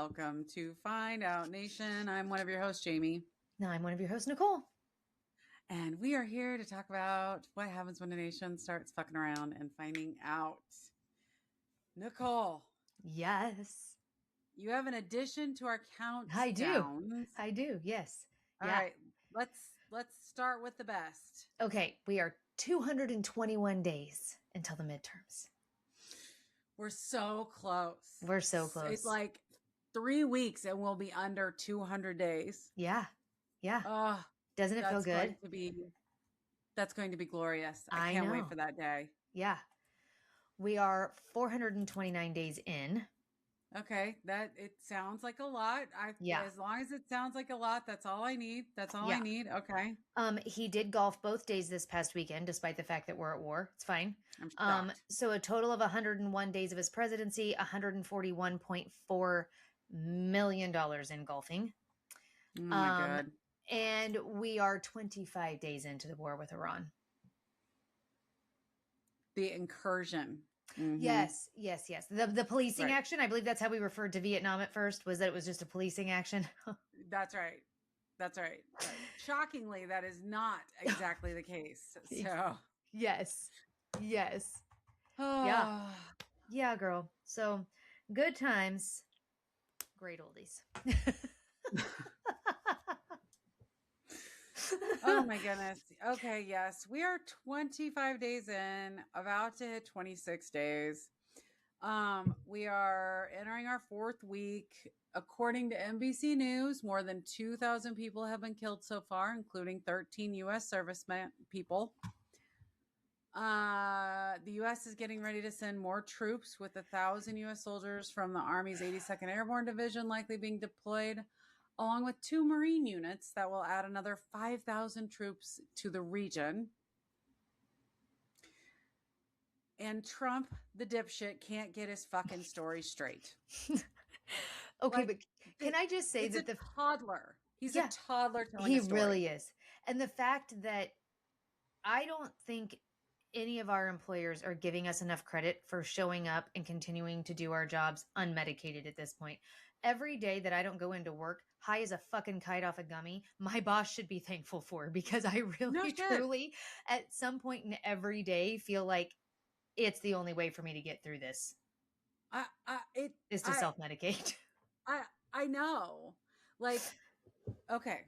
welcome to Find Out Nation. I'm one of your hosts, Jamie. No, I'm one of your hosts, Nicole. And we are here to talk about what happens when a nation starts fucking around and finding out. Nicole. Yes. You have an addition to our countdown. I do. Yes. All right. Let's start with the best. Okay. We are 221 days until the midterms. We're so close. We're so close. It's like 3 weeks and we'll be under 200 days. Yeah. Yeah. Oh, doesn't it feel good? That's going to be glorious. I can't wait for that day. Yeah. We are 429 days in. Okay. It sounds like a lot. As long as it sounds like a lot, that's all I need. That's all I need. Okay. He did golf both days this past weekend, despite the fact that we're at war. It's fine. I'm shocked. So a total of 101 days of his presidency, $141.4 million in golfing. Oh my God. And we are 25 days into the war with Iran. The incursion. Mm-hmm. Yes. The policing action. I believe that's how we referred to Vietnam at first, was that it was just a policing action. That's right. Shockingly, that is not exactly the case. So yes. Oh. Yeah, girl. So good times, great oldies. Oh my goodness. Okay, yes. We are 25 days in, about to hit 26 days. We are entering our fourth week. According to NBC News, more than 2,000 people have been killed so far, including 13 U.S. servicemen people. The U.S. is getting ready to send more troops, with 1,000 U.S. soldiers from the Army's 82nd Airborne Division likely being deployed, along with 2 Marine units that will add another 5,000 troops to the region. And Trump, the dipshit, can't get his fucking story straight. Okay, but can I just say that the toddler? He's a toddler telling a story. He really is. And the fact that I don't think any of our employers are giving us enough credit for showing up and continuing to do our jobs unmedicated at this point. Every day that I don't go into work high as a fucking kite off a gummy, my boss should be thankful for, because I really, truly, at some point in every day, feel like it's the only way for me to get through this. Is to self-medicate. I know. Like, okay.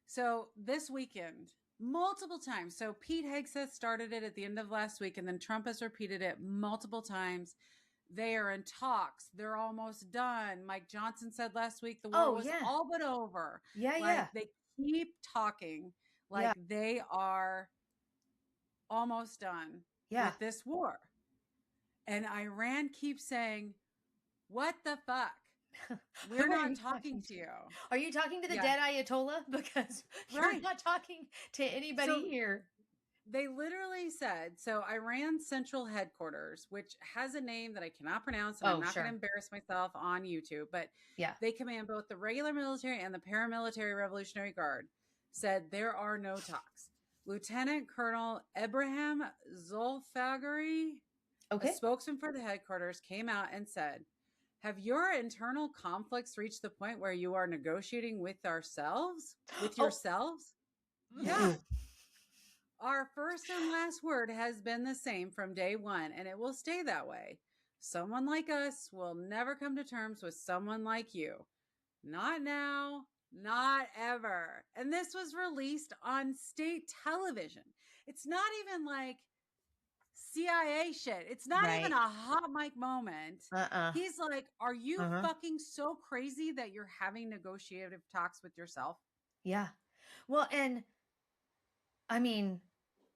So this weekend, multiple times. So Pete Hegseth started it at the end of last week, and then Trump has repeated it multiple times. They are in talks. They're almost done. Mike Johnson said last week the war was all but over. They keep talking like they are almost done with this war. And Iran keeps saying, what the fuck? We're not talking to you. Are you talking to the dead Ayatollah? Because you're not talking to anybody here. They literally said, so Iran's central headquarters, which has a name that I cannot pronounce, and I'm not going to embarrass myself on YouTube, but they command both the regular military and the paramilitary Revolutionary Guard, said there are no talks. Lieutenant Colonel Ebrahim Zolfagari, a spokesman for the headquarters, came out and said, have your internal conflicts reached the point where you are negotiating with yourselves? Yeah. Our first and last word has been the same from day one, and it will stay that way. Someone like us will never come to terms with someone like you. Not now, not ever. And this was released on state television. It's not even like CIA shit. It's not even a hot mic moment. He's like, are you fucking so crazy that you're having negotiative talks with yourself? Yeah. Well, and I mean,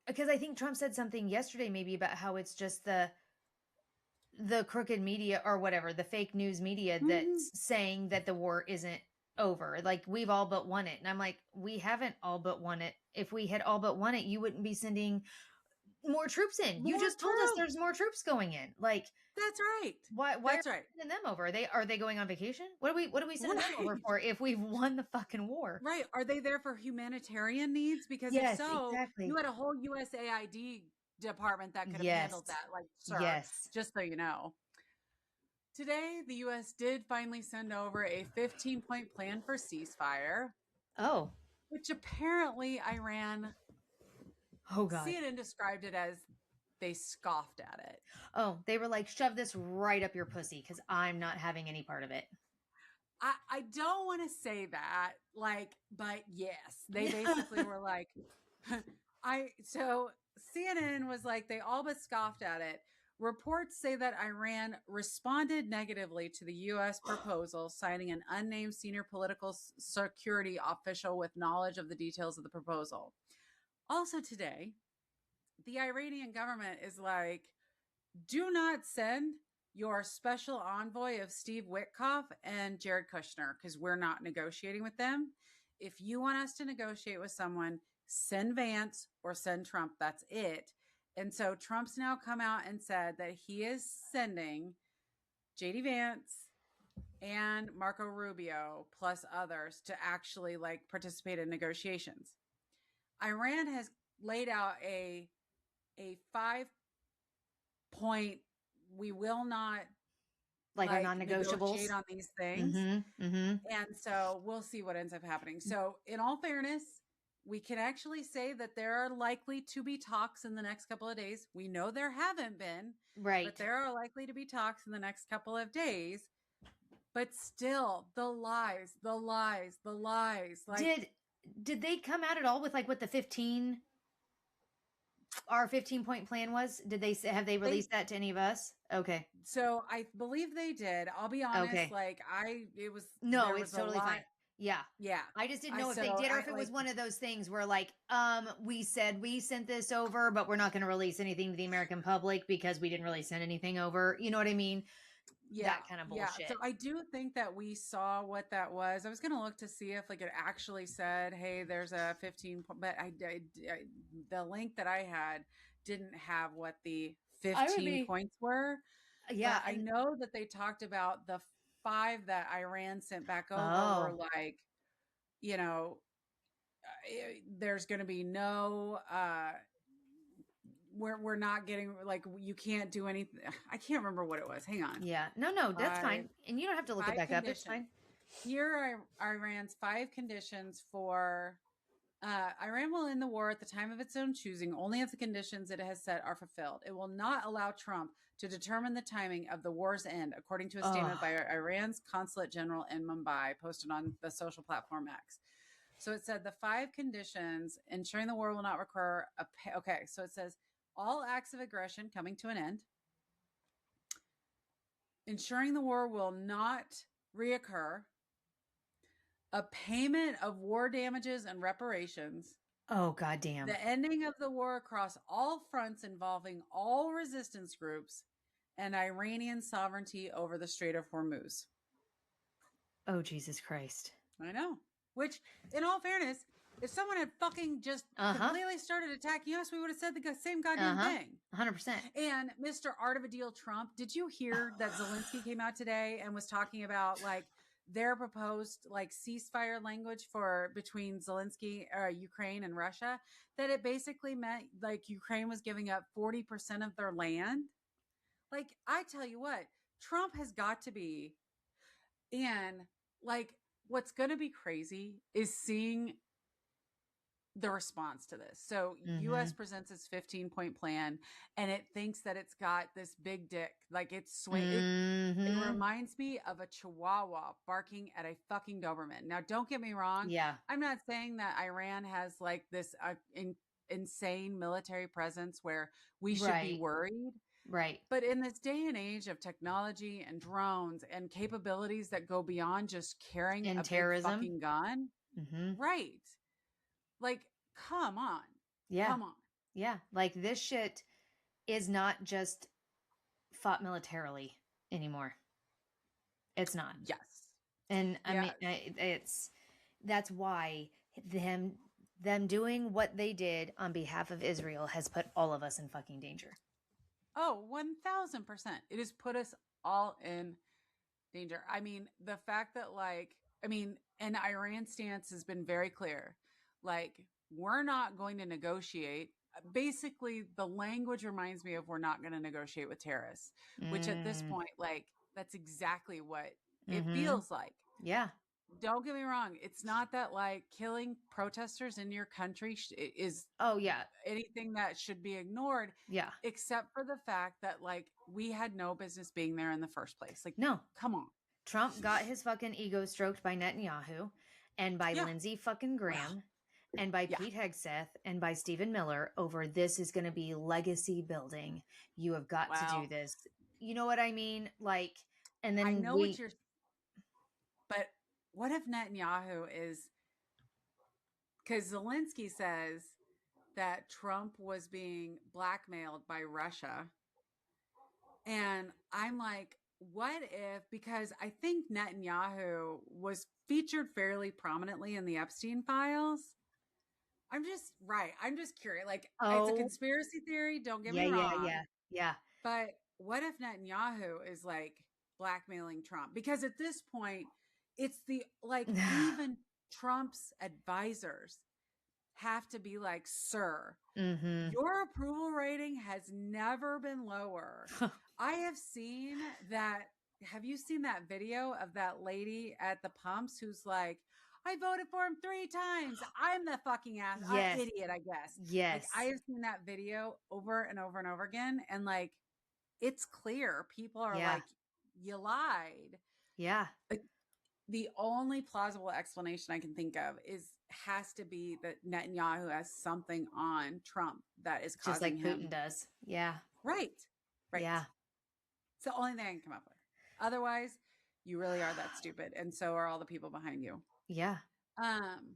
because I think Trump said something yesterday maybe about how it's just the crooked media or whatever, the fake news media that's saying that the war isn't over. Like, we've all but won it. And I'm like, we haven't all but won it. If we had all but won it, you wouldn't be sending more troops in. You just told us there's more troops going in. Like, that's right. Why are we sending them over? Are they going on vacation? What are we sending them over for if we've won the fucking war? Right. Are they there for humanitarian needs? Because if so, you had a whole USAID department that could have handled that. Like, sir, just so you know. Today, the U.S. did finally send over a 15-point plan for ceasefire, Oh. which apparently Iran, Oh, God. CNN described it as they scoffed at it. Oh, they were like, shove this right up your pussy because I'm not having any part of it. I don't want to say that, like, but yes, they basically were like, so CNN was like, they all but scoffed at it. Reports say that Iran responded negatively to the U.S. proposal, citing an unnamed senior political security official with knowledge of the details of the proposal. Also today, the Iranian government is like, do not send your special envoy of Steve Witkoff and Jared Kushner because we're not negotiating with them. If you want us to negotiate with someone, send Vance or send Trump. That's it. And so Trump's now come out and said that he is sending JD Vance and Marco Rubio plus others to actually like participate in negotiations. Iran has laid out a 5-point, we will not Like our non-negotiables negotiate on these things. Mm-hmm, mm-hmm. And so we'll see what ends up happening. So in all fairness, we can actually say that there are likely to be talks in the next couple of days. We know there haven't been, Right. but there are likely to be talks in the next couple of days. But still, the lies. Like, did they come out at all with like what the 15 our 15-point plan was? Did they have they released that to any of us? Okay. So I believe they did. I'll be honest. Okay. Like it was. No, it's totally fine. Yeah. Yeah. I just didn't know if they did or if it was one of those things where like, we said we sent this over, but we're not going to release anything to the American public because we didn't really send anything over. You know what I mean? Yeah. That kind of bullshit. Yeah. So I do think that we saw what that was. I was going to look to see if like it actually said, hey, there's a 15, but the link that I had didn't have what the 15 points were. Yeah. But I know that they talked about the 5 that Iran sent back over were like, you know, there's going to be no, we're not getting like, you can't do anything. I can't remember what it was. Hang on. Yeah. No, that's fine. And you don't have to look it back up. It's fine. Here are Iran's 5 conditions for Iran will end the war at the time of its own choosing only if the conditions it has set are fulfilled. It will not allow Trump to determine the timing of the war's end, according to a statement by Iran's consulate general in Mumbai, posted on the social platform X. So it said the 5 conditions ensuring the war will not recur. Okay, so it says all acts of aggression coming to an end, ensuring the war will not reoccur, a payment of war damages and reparations. Oh, goddamn. The ending of the war across all fronts involving all resistance groups and Iranian sovereignty over the Strait of Hormuz. Oh, Jesus Christ. I know. Which, in all fairness, if someone had fucking just completely started attacking us, we would have said the same goddamn thing. 100%. And Mr. Art of a Deal Trump, did you hear that Zelensky came out today and was talking about like their proposed like ceasefire language for between Zelensky, Ukraine and Russia, that it basically meant like Ukraine was giving up 40% of their land? Like, I tell you what, Trump has got to be. And like, what's going to be crazy is seeing the response to this. So U.S. presents its 15-point plan and it thinks that it's got this big dick. Like it's swing. It reminds me of a chihuahua barking at a fucking Doberman. Now, don't get me wrong. Yeah. I'm not saying that Iran has like this insane military presence where we should be worried. Right. But in this day and age of technology and drones and capabilities that go beyond just carrying a big fucking gun. Right. Like, come on. Yeah. Come on. Yeah. Like this shit is not just fought militarily anymore. It's not. Yes. And I mean, that's why them doing what they did on behalf of Israel has put all of us in fucking danger. Oh, 1000%. It has put us all in danger. I mean, the fact that and Iran's stance has been very clear. Like, we're not going to negotiate. Basically, the language reminds me of we're not going to negotiate with terrorists, which at this point, like, That's exactly what it Mm-hmm. feels like. Yeah. Don't get me wrong. It's not that like killing protesters in your country is Oh, yeah. anything that should be ignored, Yeah. except for the fact that like we had no business being there in the first place. Like, No. come on. Trump got his fucking ego stroked by Netanyahu and by Yeah. Lindsey fucking Well, Graham and by yeah. Pete Hegseth and by Stephen Miller over this is going to be legacy building. You have got to do Well, this. You know what I mean? Like, and I then know what you're, but what if Netanyahu is, because Zelensky says that Trump was being blackmailed by Russia. And I'm like, what if, because I think Netanyahu was featured fairly prominently in the Epstein files. I'm just curious. Like, it's a oh, conspiracy theory, don't get me yeah, yeah, wrong. yeah, yeah. But what if Netanyahu is like blackmailing Trump? Because at this point, it's the like even Trump's advisors have to be like, sir, Mm-hmm. your approval rating has never been lower. I have seen that. Have you seen that video of that lady at the pumps who's like, I voted for him 3 times. I'm the fucking Yes, idiot, I guess. Like, I yes, have seen that video over and over and over again. And like, it's clear people are yeah, like, you lied. yeah. Like, the only plausible explanation I can think of has to be that Netanyahu has something on Trump that is Just causing like Putin him. does. Yeah, Right. Right. yeah, It's the only thing I can come up with. Otherwise, you really are that stupid. And so are all the people behind you. yeah. Um,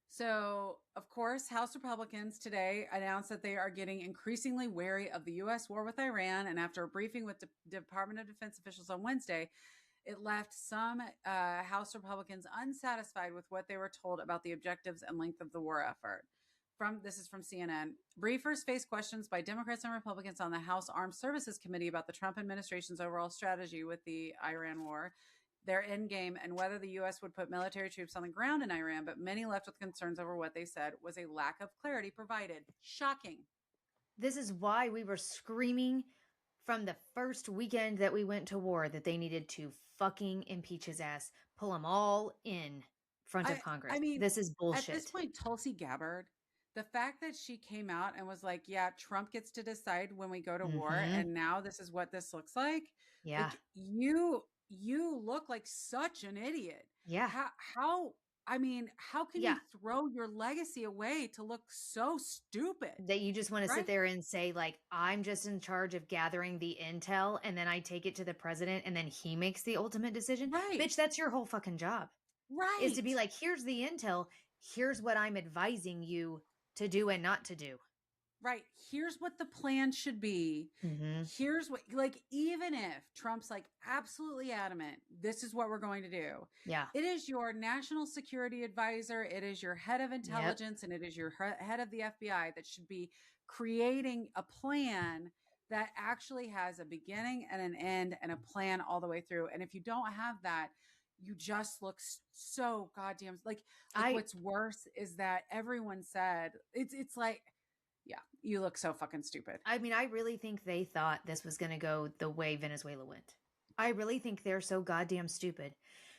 so, of course, House Republicans today announced that they are getting increasingly wary of the U.S. war with Iran. And after a briefing with Department of Defense officials on Wednesday, it left some House Republicans unsatisfied with what they were told about the objectives and length of the war effort. This is from CNN. Briefers face questions by Democrats and Republicans on the House Armed Services Committee about the Trump administration's overall strategy with the Iran war, their end game, and whether the U.S. would put military troops on the ground in Iran. But many left with concerns over what they said was a lack of clarity provided. Shocking. This is why we were screaming from the first weekend that we went to war that they needed to fucking impeach his ass, pull him all in front of I Congress. mean, This is at this bullshit. point, Tulsi Gabbard, the fact that she came out and was like, yeah, Trump gets to decide when we go to war, Mm-hmm. and now this is what this looks Yeah. like you look like such an idiot. Yeah. How I mean, how can Yeah. you throw your legacy away to look so stupid? That you just want to sit Right? there and say, like, I'm just in charge of gathering the intel and then I take it to the president and then he makes the ultimate decision. Right. Bitch, that's your whole fucking job. Is to Right. be like, here's the intel, here's what I'm advising you to do and not to do. Right. Here's what the plan should be. Mm-hmm. Here's what, like, even if Trump's like absolutely adamant, this is what we're going to do. Yeah. It is your national security advisor, it is your head of Yep. intelligence, and it is your head of the FBI that should be creating a plan that actually has a beginning and an end and a plan all the way through. And if you don't have that, you just look so goddamn like I what's worse is that everyone said it's like, yeah, you look so fucking stupid. I mean, I really think they thought this was going to go the way Venezuela went. I really think they're so goddamn stupid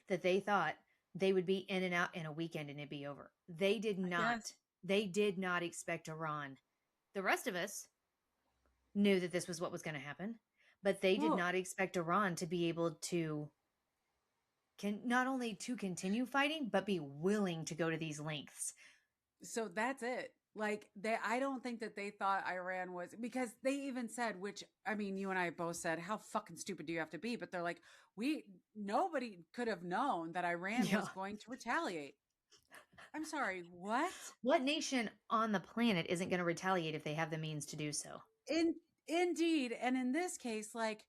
that they thought they would be in and out in a weekend and it'd be over. They did I guess. not. They did not expect Iran. The rest of us knew that this was what was going to happen, but they did Well, not expect Iran to be able to not only to continue fighting, but be willing to go to these lengths. so that's it. Like I don't think that they thought Iran was, because they even said, which I mean, you and I both said, how fucking stupid do you have to be? But they're like, nobody could have known that Iran Yeah. was going to retaliate. I'm sorry, what? What nation on the planet isn't going to retaliate if they have the means to do so? Indeed. And in this case, like,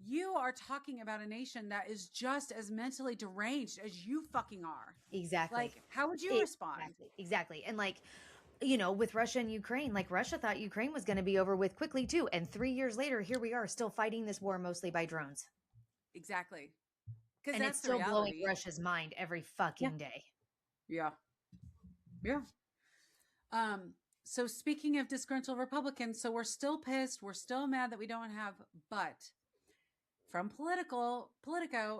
you are talking about a nation that is just as mentally deranged as you fucking are. Exactly. Like, how would you respond? Exactly. And like, with Russia and Ukraine, like Russia thought Ukraine was going to be over with quickly too. And 3 years later, here we are still fighting this war mostly by drones. Exactly. Because And that's it's still the blowing reality. Russia's mind every fucking day. Yeah. Yeah. So speaking of disgruntled Republicans, so we're still pissed. We're still mad that we don't have, but From Politico,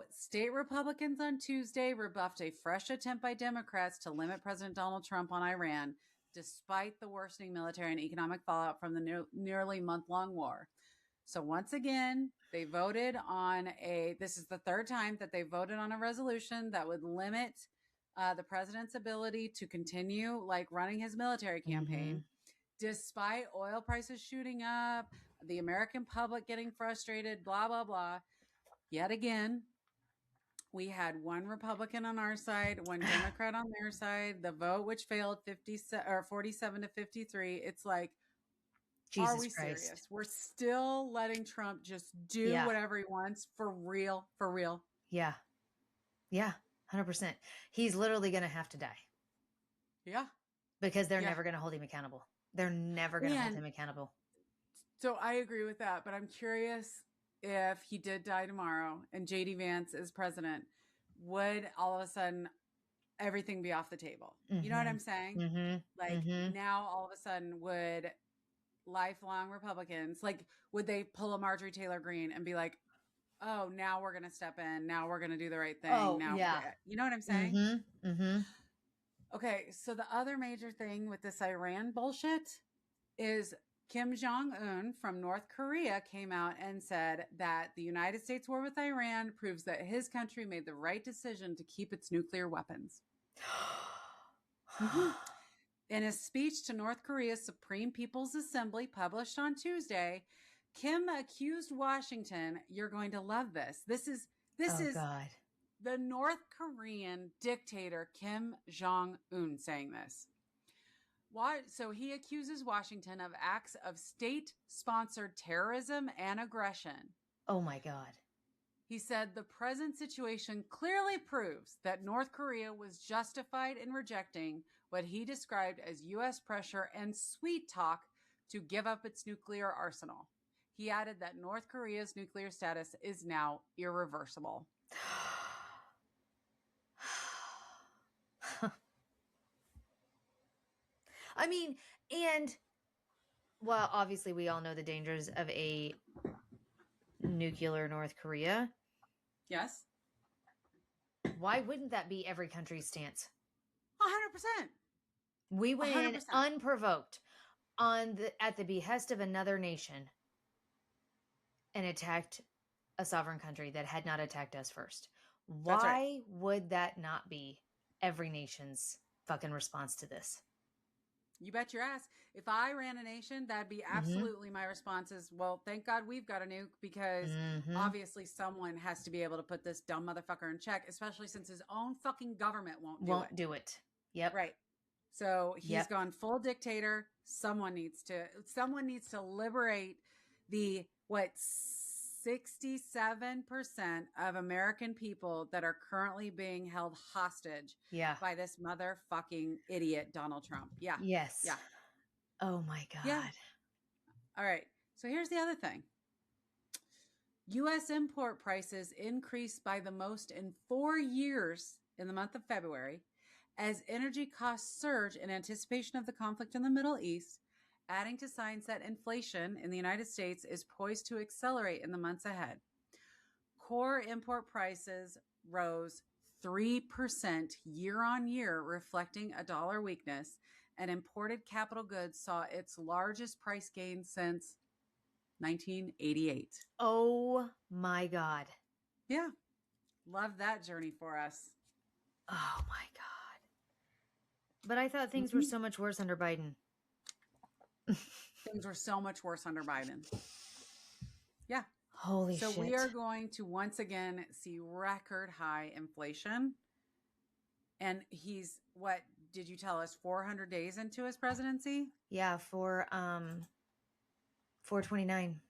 state Republicans on Tuesday rebuffed a fresh attempt by Democrats to limit President Donald Trump on Iran, despite the worsening military and economic fallout from the nearly month-long war. So once again, they voted on this is the third time that they voted on a resolution that would limit the president's ability to continue running his military campaign, despite oil prices shooting up, the American public getting frustrated, blah, blah, blah. Yet again, we had one Republican on our side, one Democrat on their side. The vote, which failed 47 to 53. It's like, Jesus are we Christ. serious? We're still letting Trump just do whatever he wants for real, for real. Yeah. Yeah. 100%. He's literally going to have to die. Yeah. Because they're never going to hold him accountable. They're never going to hold him accountable. So I agree with that, but I'm curious if he did die tomorrow and JD Vance is president, would all of a sudden everything be off the table? You know what I'm saying? Now all of a sudden would lifelong Republicans, would they pull a Marjorie Taylor Greene and be like, oh, now we're going to step in. Now we're going to do the right thing. You know what I'm saying? Okay. So the other major thing with this Iran bullshit is Kim Jong-un from North Korea came out and said that the United States war with Iran proves that his country made the right decision to keep its nuclear weapons. In a speech to North Korea's Supreme People's Assembly published on Tuesday, Kim accused Washington, you're going to love this. This is God. The North Korean dictator Kim Jong-un saying this. So he accuses Washington of acts of state-sponsored terrorism and aggression. Oh my God. He said the present situation clearly proves that North Korea was justified in rejecting what he described as U.S. pressure and sweet talk to give up its nuclear arsenal. He added that North Korea's nuclear status is now irreversible. I mean, and, well, obviously we all know the dangers of a nuclear North Korea. Yes. Why wouldn't that be every country's stance? 100%. We went 100%. In unprovoked at the behest of another nation and attacked a sovereign country that had not attacked us first. Why would that not be every nation's fucking response to this? You bet your ass. If I ran a nation, that'd be absolutely my response is, well, thank God we've got a nuke because obviously someone has to be able to put this dumb motherfucker in check, especially since his own fucking government won't do it. Yep. Right. So he's gone full dictator. Someone needs to liberate the 67% of American people that are currently being held hostage by this motherfucking idiot Donald Trump. Yeah. Yes. Yeah. Oh my God. Yeah. All right. So here's the other thing. U.S. import prices increased by the most in 4 years in the month of February as energy costs surge in anticipation of the conflict in the Middle East, adding to signs that inflation in the United States is poised to accelerate in the months ahead. Core import prices rose 3% year on year, reflecting a dollar weakness, and imported capital goods saw its largest price gain since 1988. Oh my God. Yeah. Love that journey for us. Oh my God. But I thought things were so much worse under Biden. Things were so much worse under Biden. Yeah. Holy shit. So we are going to once again see record high inflation. And he's, what did you tell us, 400 days into his presidency? Yeah, for 429.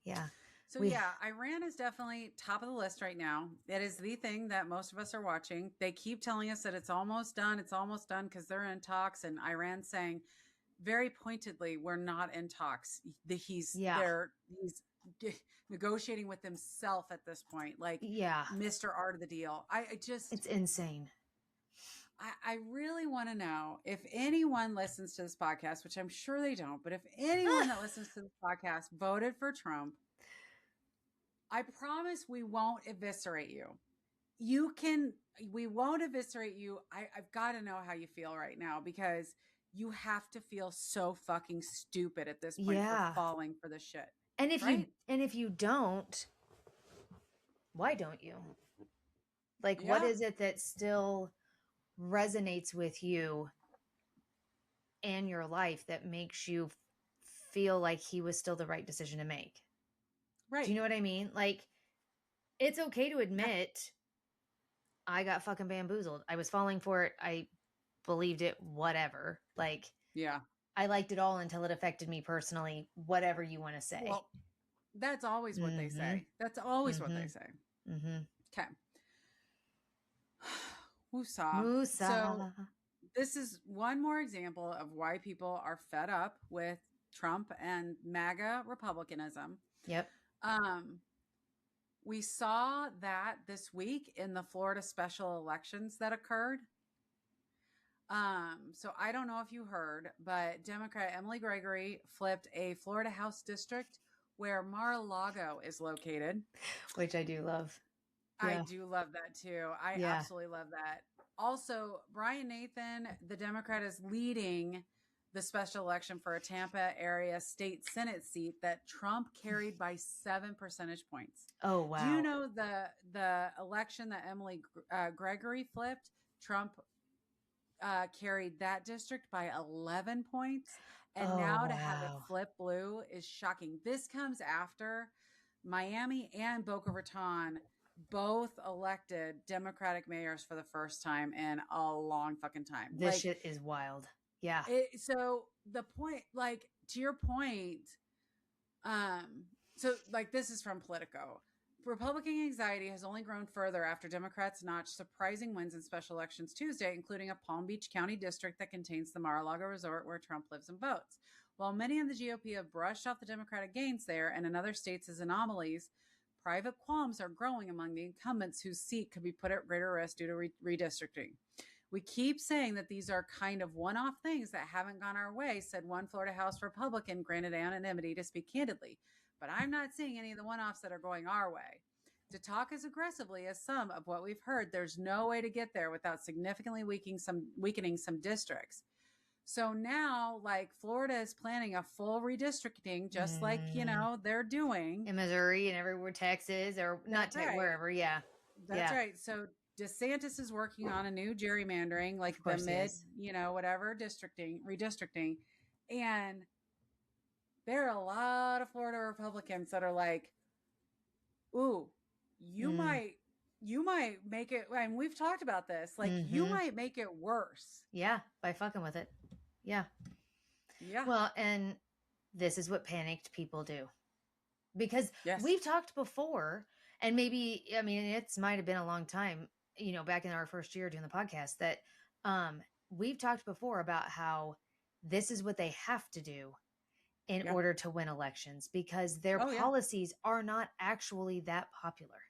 Yeah. So Iran is definitely top of the list right now. It is the thing that most of us are watching. They keep telling us that it's almost done. It's almost done because they're in talks. And Iran's saying very pointedly, we're not in talks. He's negotiating with himself at this point. Like, Mr. Art of the deal. It's insane. I really want to know if anyone listens to this podcast, which I'm sure they don't, but if anyone that listens to this podcast voted for Trump, I promise we won't eviscerate you. We won't eviscerate you. I've got to know how you feel right now, because you have to feel so fucking stupid at this point for falling for this shit. And right? if you don't, why don't you? Like, what is it that still resonates with you and your life that makes you feel like he was still the right decision to make? Right. Do you know what I mean? Like, it's okay to admit I got fucking bamboozled. I was falling for it. I believed it, whatever. Like, yeah. I liked it all until it affected me personally, whatever you want to say. Well, that's always what they say. That's always what they say. Okay. Woosah. So this is one more example of why people are fed up with Trump and MAGA Republicanism. Yep. We saw that this week in the Florida special elections that occurred. So I don't know if you heard, but Democrat Emily Gregory flipped a Florida House district where Mar-a-Lago is located. Which I do love. Yeah. I do love that too. I absolutely love that. Also, Brian Nathan, the Democrat, is leading the special election for a Tampa area state Senate seat that Trump carried by 7 percentage points. Oh, wow. Do you know the election that Emily Gregory flipped? Trump carried that district by 11 points. And now to have it flip blue is shocking. This comes after Miami and Boca Raton both elected Democratic mayors for the first time in a long fucking time. This shit is wild. Yeah. So the point, like, to your point, so like this is from Politico. Republican anxiety has only grown further after Democrats notched surprising wins in special elections Tuesday, including a Palm Beach County district that contains the Mar-a-Lago resort where Trump lives and votes. While many in the GOP have brushed off the Democratic gains there and in other states as anomalies, private qualms are growing among the incumbents whose seat could be put at greater risk due to redistricting. We keep saying that these are kind of one-off things that haven't gone our way, said one Florida House Republican granted anonymity to speak candidly. But I'm not seeing any of the one-offs that are going our way. To talk as aggressively as some of what we've heard, there's no way to get there without significantly weakening some districts. So now, like, Florida is planning a full redistricting, just like, you know, they're doing. In Missouri and everywhere, Texas, or not wherever, yeah. That's right. So DeSantis is working on a new gerrymandering, like the mid, you know, whatever, redistricting. And there are a lot of Florida Republicans that are like, ooh, you might make it, and we've talked about this, like you might make it worse. Yeah, by fucking with it. Yeah. Yeah. Well, and this is what panicked people do. Because we've talked before, and maybe, I mean, it might have been a long time, you know, back in our first year doing the podcast, that we've talked before about how this is what they have to do in order to win elections, because their policies are not actually that popular.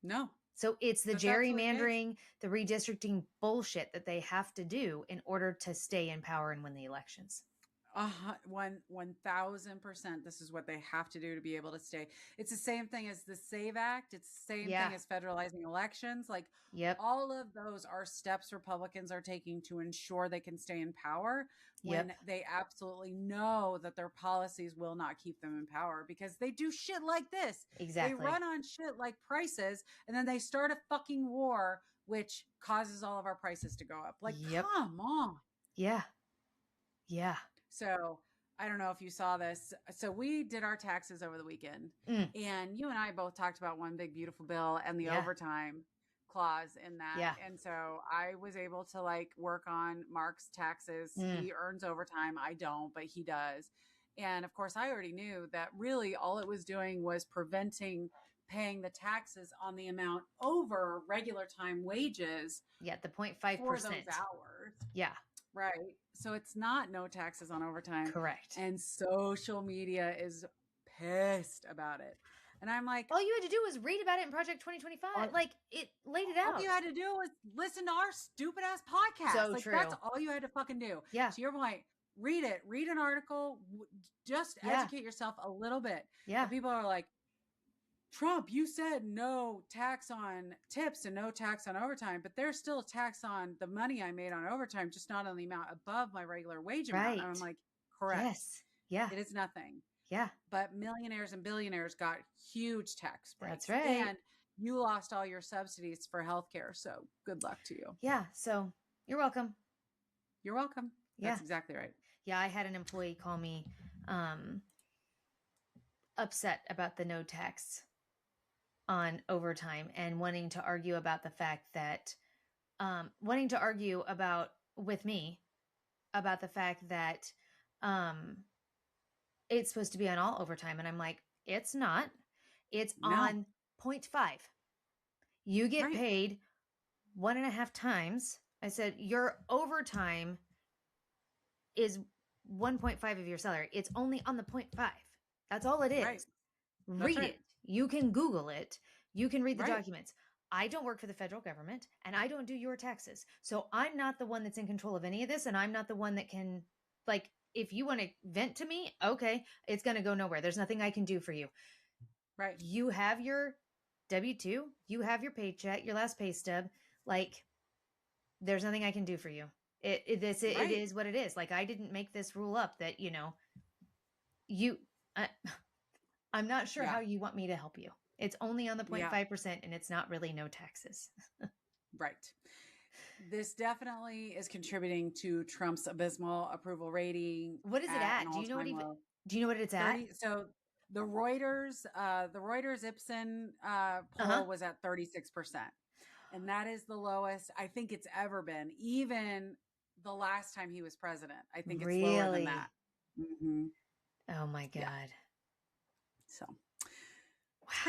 No. So it's the gerrymandering, the redistricting bullshit that they have to do in order to stay in power and win the elections. 1,000%. This is what they have to do to be able to stay. It's the same thing as the SAVE Act. It's the same thing as federalizing elections. Like, all of those are steps Republicans are taking to ensure they can stay in power when they absolutely know that their policies will not keep them in power, because they do shit like this. Exactly. They run on shit like prices, and then they start a fucking war, which causes all of our prices to go up. Like, come on. Yeah. Yeah. So I don't know if you saw this. So we did our taxes over the weekend, and you and I both talked about one big beautiful bill and the overtime clause in that. Yeah. And so I was able to like work on Mark's taxes. He earns overtime. I don't, but he does. And of course I already knew that really all it was doing was preventing paying the taxes on the amount over regular time wages. Yeah. The 0.5%. For those hours. Yeah. Right. So it's not no taxes on overtime. Correct. And social media is pissed about it. And I'm like, all you had to do was read about it in Project 2025. Like, it laid it out. All you had to do was listen to our stupid ass podcast. So like, true. that's all you had to fucking do. Yeah. To your point, read it, read an article, just educate yourself a little bit. Yeah. But people are like, Trump, you said no tax on tips and no tax on overtime, but there's still a tax on the money I made on overtime, just not on the amount above my regular wage amount. And I'm like, correct. Yes. Yeah. It is nothing. Yeah. But millionaires and billionaires got huge tax breaks. That's right. And you lost all your subsidies for healthcare. So good luck to you. Yeah. So you're welcome. You're welcome. That's exactly right. Yeah. I had an employee call me upset about the no tax on overtime and wanting to argue about the fact that with me about the fact that it's supposed to be on all overtime. And I'm like, it's not. It's on 0.5. You get paid 1.5 times. I said, your overtime is 1.5 of your salary. It's only on the 0.5. That's all it is. Right. Read it. You can Google it. You can read the documents. I don't work for the federal government and I don't do your taxes. So I'm not the one that's in control of any of this. And I'm not the one that can, like, if you want to vent to me, okay, it's going to go nowhere. There's nothing I can do for you. Right. You have your W-2, you have your paycheck, your last pay stub. Like, there's nothing I can do for you. It is what it is. Like, I didn't make this rule up that, I'm not sure how you want me to help you. It's only on the 0.5% and it's not really no taxes. Right. This definitely is contributing to Trump's abysmal approval rating. What is it at? Do you know what it's at? So the Reuters Ipsen poll was at 36%. And that is the lowest I think it's ever been. Even the last time he was president, I think it's lower than that. Mm-hmm. Oh my God. Yeah. So it's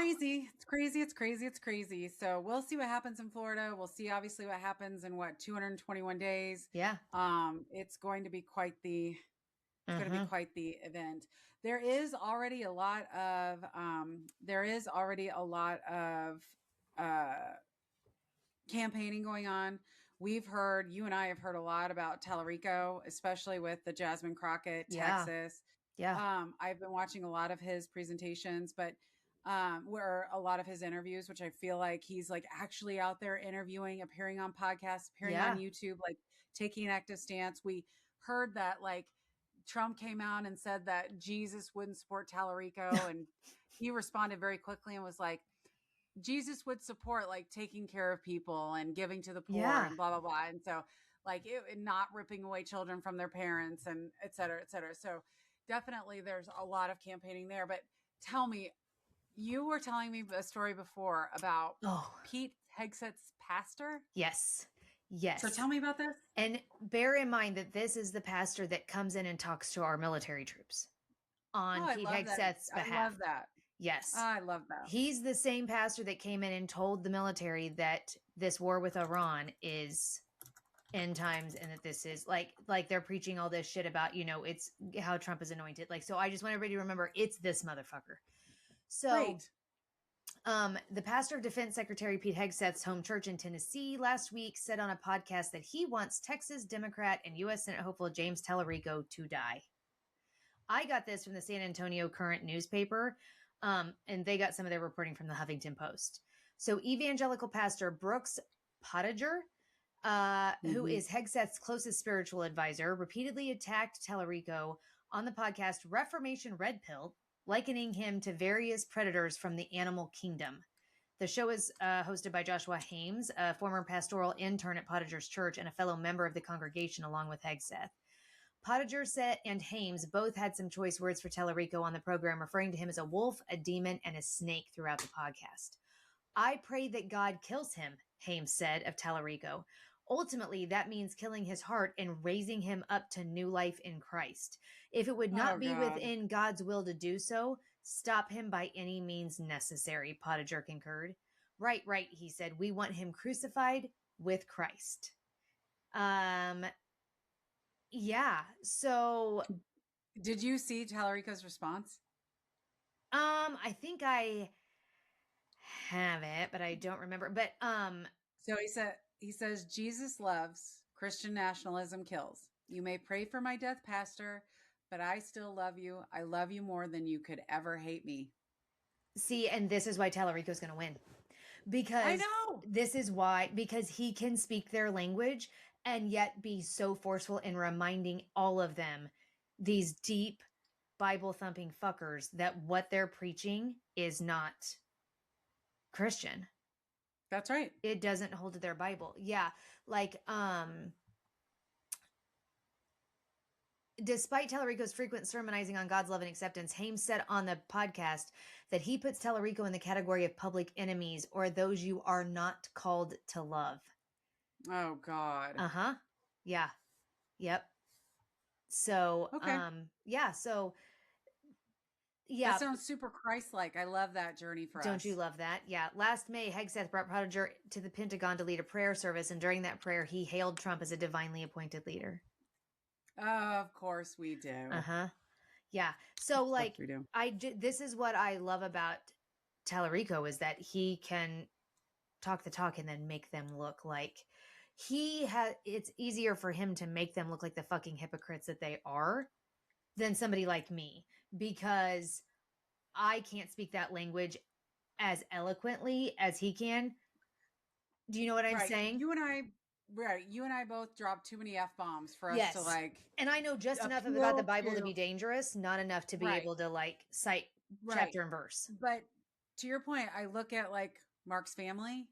crazy. So we'll see what happens in Florida. We'll see obviously what happens in 221 days. Yeah. It's going to be quite the event. There is already a lot of campaigning going on. You and I have heard a lot about Tallarico, especially with the Jasmine Crockett, Texas. Yeah. I've been watching a lot of his presentations, but where a lot of his interviews, which I feel like he's like actually out there interviewing, appearing on podcasts, appearing on YouTube, like taking an active stance. We heard that like Trump came out and said that Jesus wouldn't support Tallarico, and he responded very quickly and was like, Jesus would support like taking care of people and giving to the poor and blah, blah, blah. And so like not ripping away children from their parents and et cetera, et cetera. So definitely there's a lot of campaigning there. But tell me, you were telling me a story before about Pete Hegseth's pastor. Yes. So tell me about this. And bear in mind that this is the pastor that comes in and talks to our military troops on Pete Hegseth's behalf. I love that. Yes. I love that. He's the same pastor that came in and told the military that this war with Iran is end times and that this is like they're preaching all this shit about, it's how Trump is anointed. Like, so I just want everybody to remember it's this motherfucker. So, the pastor of Defense Secretary Pete Hegseth's home church in Tennessee last week said on a podcast that he wants Texas Democrat and U.S. Senate hopeful James Tallarico to die. I got this from the San Antonio Current newspaper, and they got some of their reporting from the Huffington Post. So evangelical pastor Brooks Pottinger, who is Hegseth's closest spiritual advisor, repeatedly attacked Tallarico on the podcast Reformation Red Pill, likening him to various predators from the animal kingdom. The show is hosted by Joshua Hames, a former pastoral intern at Pottinger's church and a fellow member of the congregation, along with Hegseth. Pottinger and Hames both had some choice words for Tallarico on the program, referring to him as a wolf, a demon, and a snake throughout the podcast. I pray that God kills him, Hames said of Tallarico. Ultimately, that means killing his heart and raising him up to new life in Christ. If it would not be within God's will to do so, stop him by any means necessary, Pottinger concurred. Right, he said. We want him crucified with Christ. Yeah, so... Did you see Tallarico's response? I think I have it, but I don't remember. But So he says Jesus loves, Christian nationalism kills. You may pray for my death, Pastor, but I still love you. I love you more than you could ever hate me. see, and this is why Tallarico's going to win. I Because know. this is why, because he can speak their language and yet be so forceful in reminding all of them, these deep Bible thumping fuckers, that what they're preaching is not Christian. That's right. It doesn't hold to their Bible. Yeah. Like, despite Tallarico's frequent sermonizing on God's love and acceptance, Hames said on the podcast that he puts Tallarico in the category of public enemies or those you are not called to love. Oh God. Uh-huh. Yeah. Yep. So, Okay. yeah, so yeah, That sounds super Christ-like. I love that journey for don't us. you love that? Yeah. Last May, Hegseth brought Prodiger to the Pentagon to lead a prayer service, and during that prayer, he hailed Trump as a divinely appointed leader. Of course we do. Uh-huh. Yeah. So, Of like, course we do. this is what I love about Tallarico, is that he can talk the talk and then make them look like it's easier for him to make them look like the fucking hypocrites that they are than somebody like me, because I can't speak that language as eloquently as he can. Do you know what I'm saying? You and I both dropped too many F-bombs for us to Yes. like And I know just enough about the appeal Bible to to. be dangerous, not enough to be Right. able to like cite Right. chapter and verse. But to your point, I look at like Mark's family,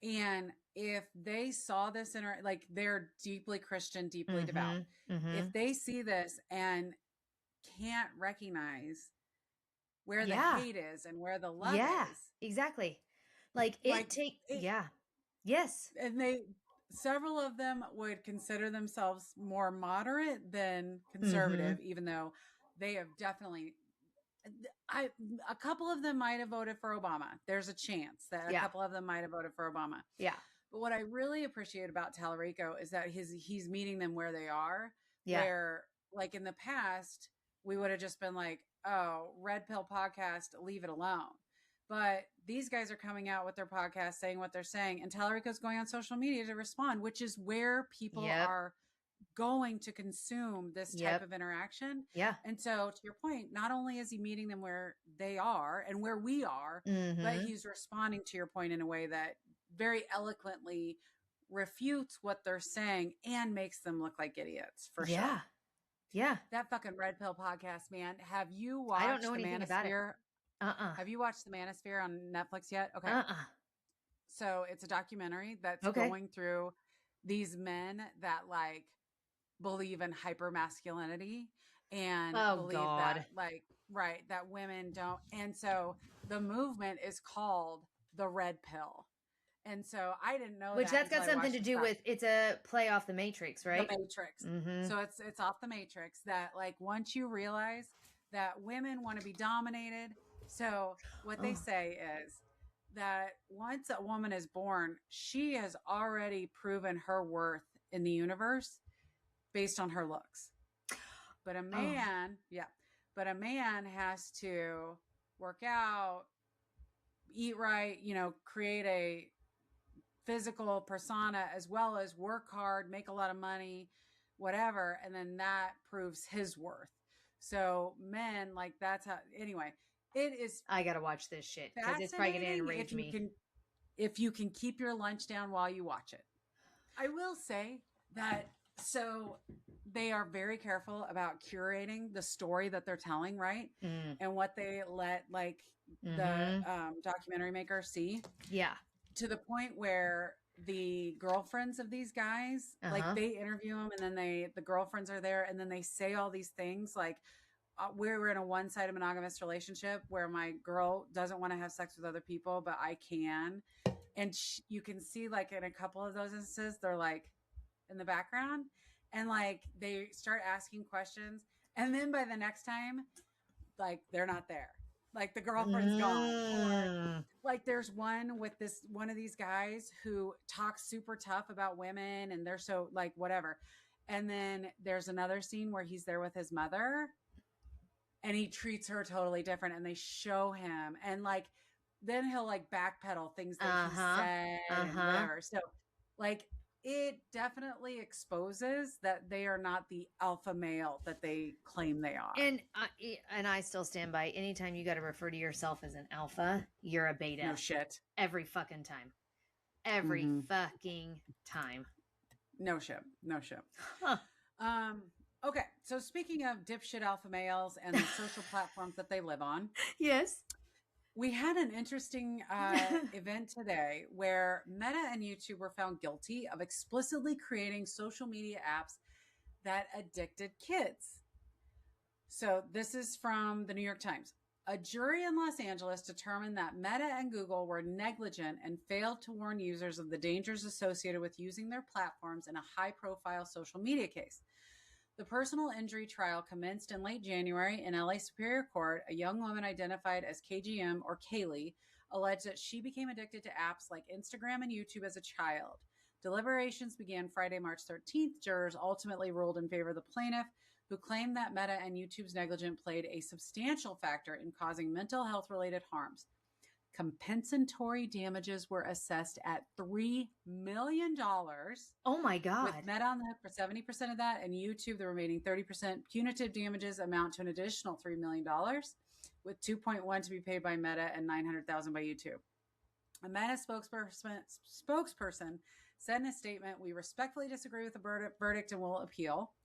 and if they saw this like they're deeply Christian, deeply devout. If they see this and can't recognize where the hate is and where the love is. Exactly. Like yes. And several of them would consider themselves more moderate than conservative, even though they have definitely, a couple of them might have voted for Obama. There's a chance that a couple of them might have voted for Obama. Yeah. But what I really appreciate about Tallarico is that he's meeting them where they are. Yeah. Where, like in the past, we would have just been like, oh, Red Pill podcast, leave it alone. But these guys are coming out with their podcast saying what they're saying, and Tallarico's going on social media to respond, which is where people are going to consume this type of interaction. Yeah. And so, to your point, not only is he meeting them where they are and where we are, but he's responding to your point in a way that very eloquently refutes what they're saying and makes them look like idiots, for sure. Yeah. That fucking Red Pill podcast, man. Have you watched I don't know anything about it. Have you watched The Manosphere on Netflix yet? Okay. So it's a documentary that's going through these men that like believe in hyper masculinity and believe that that women don't. And so the movement is called the Red Pill. And so I didn't know Which that's got something to do with, it's a play off the Matrix, right? The Matrix. So it's off the Matrix, that like once you realize that women want to be dominated. So what they say is that once a woman is born, she has already proven her worth in the universe based on her looks. But a man, but a man has to work out, eat right, create a physical persona, as well as work hard, make a lot of money, whatever. And then that proves his worth. So men, like, that's how, anyway, it is. I got to watch this shit because it's probably going to enrage me. If you can keep your lunch down while you watch it. I will say that, so they are very careful about curating the story that they're telling, right? And what they let like the documentary makers see. Yeah. To the point where the girlfriends of these guys, like they interview them, and then the girlfriends are there, and then they say all these things like, we're in a one-sided monogamous relationship where my girl doesn't want to have sex with other people, but I can. And you can see like in a couple of those instances, they're like in the background, and like they start asking questions. And then by the next time, like they're not there. Like the girlfriend's gone. Or like there's one of these guys who talks super tough about women, and they're so like whatever. And then there's another scene where he's there with his mother and he treats her totally different, and they show him, and like then he'll like backpedal things that he Uh-huh. said and Uh-huh. whatever. So like it definitely exposes that they are not the alpha male that they claim they are. And I still stand by, anytime you got to refer to yourself as an alpha, you're a beta. No shit. Every fucking time. Every fucking time. No shit. No shit. Huh. Okay. So speaking of dipshit alpha males and the social platforms that they live on, Yes. we had an interesting event today where Meta and YouTube were found guilty of explicitly creating social media apps that addicted kids. So this is from the New York Times. A jury in Los Angeles determined that Meta and Google were negligent and failed to warn users of the dangers associated with using their platforms in a high-profile social media case. The personal injury trial commenced in late January in LA Superior Court. A young woman identified as KGM or Kaylee alleged that she became addicted to apps like Instagram and YouTube as a child. Deliberations began Friday, March 13th. Jurors ultimately ruled in favor of the plaintiff, who claimed that Meta and YouTube's negligence played a substantial factor in causing mental health-related harms. Compensatory damages were assessed at $3 million. Oh my God. With Meta on the hook for 70% of that and YouTube the remaining 30%. Punitive damages amount to an additional $3 million, with 2.1 to be paid by Meta and 900,000 by YouTube. A Meta spokesperson said in a statement, "We respectfully disagree with the verdict and will appeal."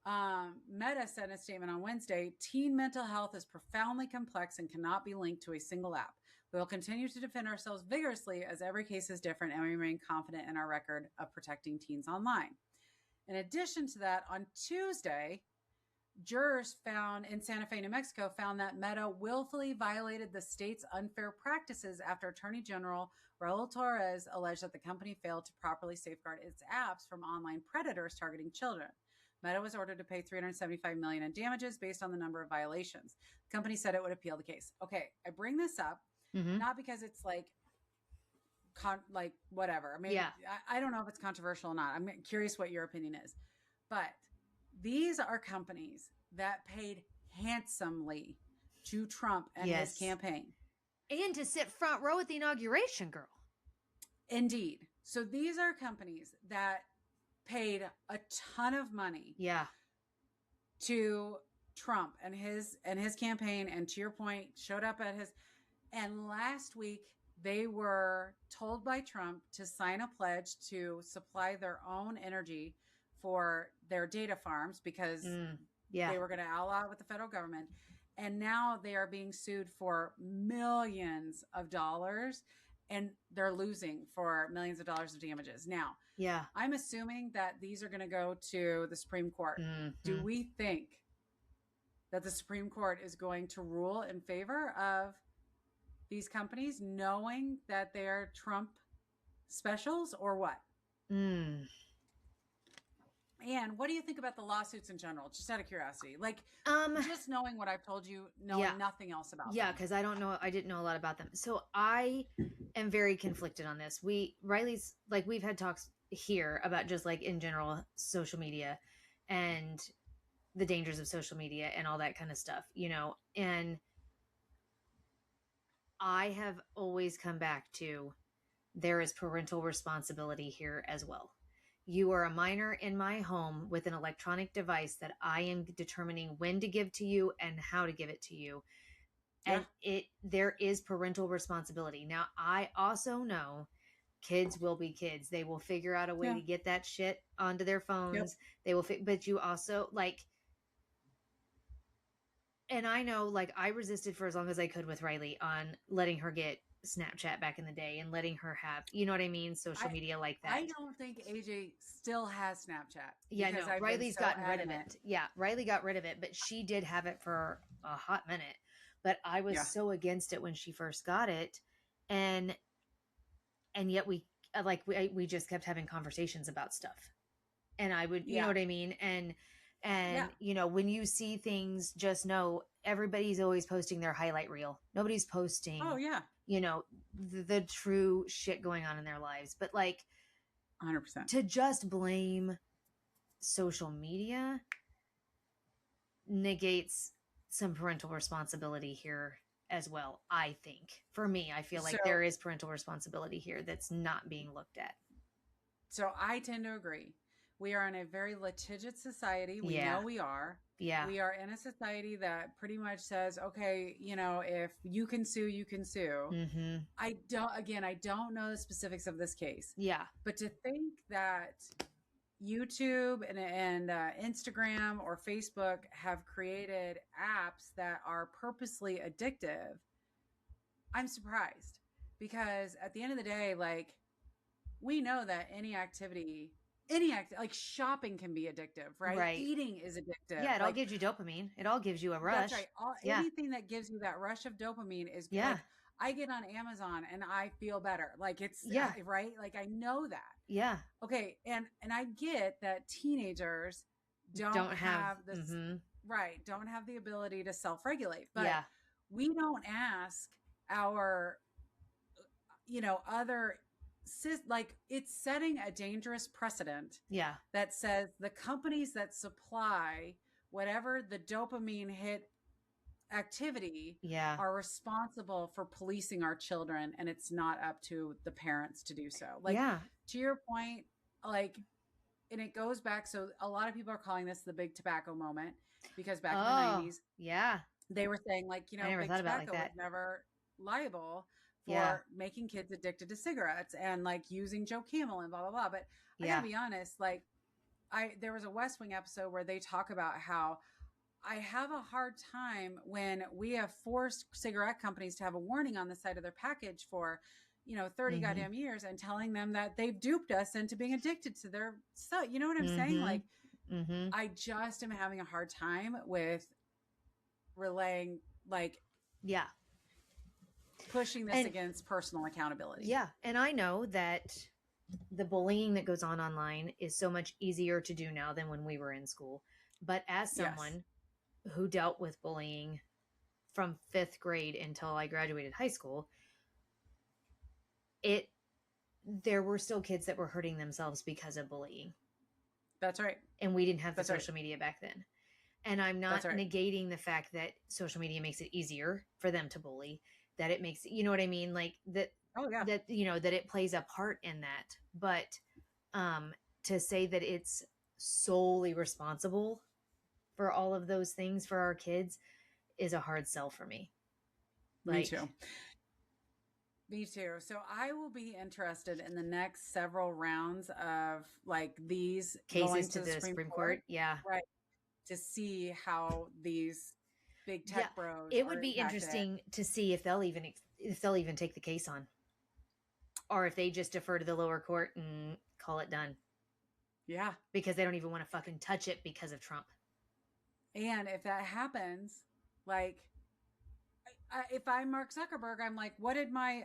Meta said in a statement on Wednesday, "Teen mental health is profoundly complex and cannot be linked to a single app. We will continue to defend ourselves vigorously as every case is different, and we remain confident in our record of protecting teens online." In addition to that, on Tuesday, jurors found in Santa Fe, New Mexico, found that Meta willfully violated the state's unfair practices after Attorney General Raul Torres alleged that the company failed to properly safeguard its apps from online predators targeting children. Meta was ordered to pay $375 million in damages based on the number of violations. The company said it would appeal the case. Okay, I bring this up not because it's like whatever. I mean, Yeah. I don't know if it's controversial or not. I'm curious what your opinion is. But these are companies that paid handsomely to Trump and his campaign. And to sit front row at the inauguration, girl. Indeed. So these are companies that paid a ton of money to Trump and his campaign, and to your point, showed up at his, and last week they were told by Trump to sign a pledge to supply their own energy for their data farms because they were going to ally with the federal government. And now they are being sued for millions of dollars, and they're losing for millions of dollars of damages. Now, I'm assuming that these are going to go to the Supreme Court. Do we think that the Supreme Court is going to rule in favor of these companies, knowing that they're Trump specials, or what? And what do you think about the lawsuits in general? Just out of curiosity, like just knowing what I've told you, knowing nothing else about them. Yeah, because I didn't know a lot about them. So I am very conflicted on this. Riley's, like, we've had talks here about just like in general social media and the dangers of social media and all that kind of stuff, you know, and I have always come back to, there is parental responsibility here as well. You are a minor in my home with an electronic device that I am determining when to give to you and how to give it to you. And there is parental responsibility. Now, I also know kids will be kids. They will figure out a way to get that shit onto their phones. They will, but you also, like, and I know, like, I resisted for as long as I could with Riley on letting her get Snapchat back in the day and letting her have, you know what I mean, social media like that. I don't think AJ still has Snapchat. Yeah, no, Riley's gotten rid of it. Yeah, Riley got rid of it, but she did have it for a hot minute. But I was so against it when she first got it, and yet we just kept having conversations about stuff, and I would, you know what I mean, and you know, when you see things, just know everybody's always posting their highlight reel. Nobody's posting, you know, the true shit going on in their lives. But like 100%, to just blame social media negates some parental responsibility here as well. I think for me, I feel like there is parental responsibility here that's not being looked at. So I tend to agree. We are in a very litigious society. We know we are. Yeah. We are in a society that pretty much says, okay, you know, if you can sue, you can sue. Mm-hmm. I don't know the specifics of this case. Yeah. But to think that YouTube and Instagram or Facebook have created apps that are purposely addictive, I'm surprised, because at the end of the day, like, we know that like shopping can be addictive, right? Eating is addictive. Yeah, it all gives you dopamine. It all gives you a rush. That's right. Anything that gives you that rush of dopamine is good. Like, I get on Amazon and I feel better. Like, it's right. Like, I know that. Yeah. Okay. And I get that teenagers don't have this, right. Don't have the ability to self-regulate, but we don't ask our, you know, other, like, it's setting a dangerous precedent. Yeah. That says the companies that supply whatever the dopamine hit activity are responsible for policing our children, and it's not up to the parents to do so. Like, to your point, like, and it goes back. So a lot of people are calling this the big tobacco moment, because back in the 90s, they were saying, like, you know, big tobacco was never liable for making kids addicted to cigarettes and like using Joe Camel and blah, blah, blah. But I gotta be honest, like, there was a West Wing episode where they talk about how I have a hard time when we have forced cigarette companies to have a warning on the side of their package for, you know, 30 goddamn years, and telling them that they've duped us into being addicted to their stuff. You know what I'm saying? Like, I just am having a hard time with relaying, like, pushing this against personal accountability. Yeah. And I know that the bullying that goes on online is so much easier to do now than when we were in school. But as someone who dealt with bullying from 5th grade until I graduated high school, there were still kids that were hurting themselves because of bullying. That's right. And we didn't have the social media back then. And I'm not negating the fact that social media makes it easier for them to bully, that it makes, you know what I mean? Like that, that, you know, that it plays a part in that. But to say that it's solely responsible for all of those things for our kids is a hard sell for me. Me too. Me too. So I will be interested in the next several rounds of like these cases to the Supreme Court. Yeah. Right. To see how these big tech bros. It would be interesting to see if they'll even take the case on, or if they just defer to the lower court and call it done. Yeah. Because they don't even want to fucking touch it because of Trump. And if that happens, like, if I'm Mark Zuckerberg, I'm like, what did my,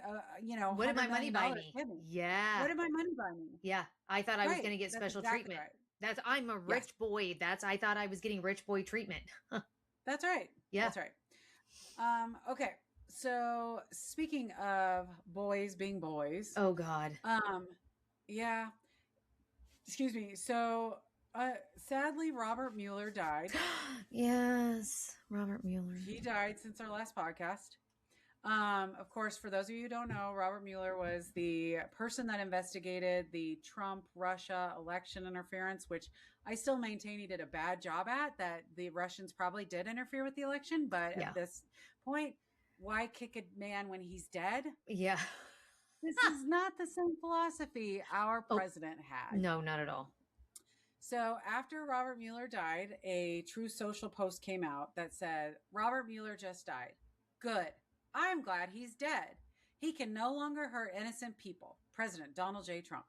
what did my money buy me? Yeah. What did my money buy me? Yeah. I thought I was going to get special treatment. Right. I'm a rich boy. I thought I was getting rich boy treatment. That's right. Yeah. That's right. Okay. So speaking of boys being boys. Oh God. Yeah. Excuse me. So, sadly, Robert Mueller died. Yes. Robert Mueller. He died since our last podcast. Of course, for those of you who don't know, Robert Mueller was the person that investigated the Trump-Russia election interference, which I still maintain he did a bad job at, that the Russians probably did interfere with the election. But at this point, why kick a man when he's dead? Yeah. This is not the same philosophy our president had. No, not at all. So after Robert Mueller died, a True Social post came out that said, Robert Mueller just died. Good. I'm glad he's dead. He can no longer hurt innocent people. President Donald J. Trump.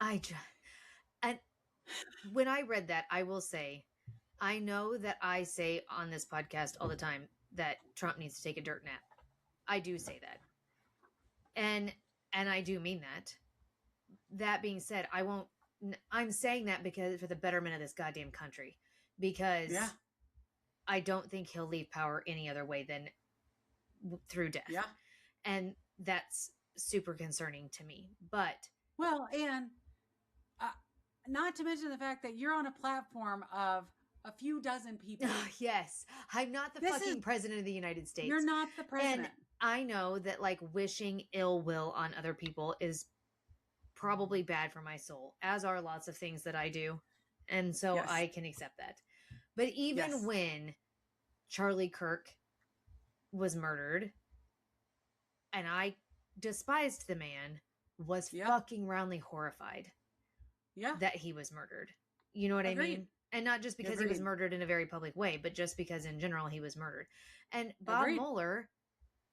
And when I read that, I will say, I know that I say on this podcast all the time that Trump needs to take a dirt nap. I do say that. And I do mean that. That being said, I'm saying that because for the betterment of this goddamn country, because I don't think he'll leave power any other way than through death. Yeah. And that's super concerning to me. But well, and not to mention the fact that you're on a platform of a few dozen people. Yes. I'm not the fucking president of the United States. You're not the president. And I know that like wishing ill will on other people is probably bad for my soul, as are lots of things that I do. And so Yes. I can accept that. But even when Charlie Kirk was murdered, and I despised the man, was fucking roundly horrified that he was murdered. You know what I mean? And not just because he was murdered in a very public way, but just because in general he was murdered. And Bob Mueller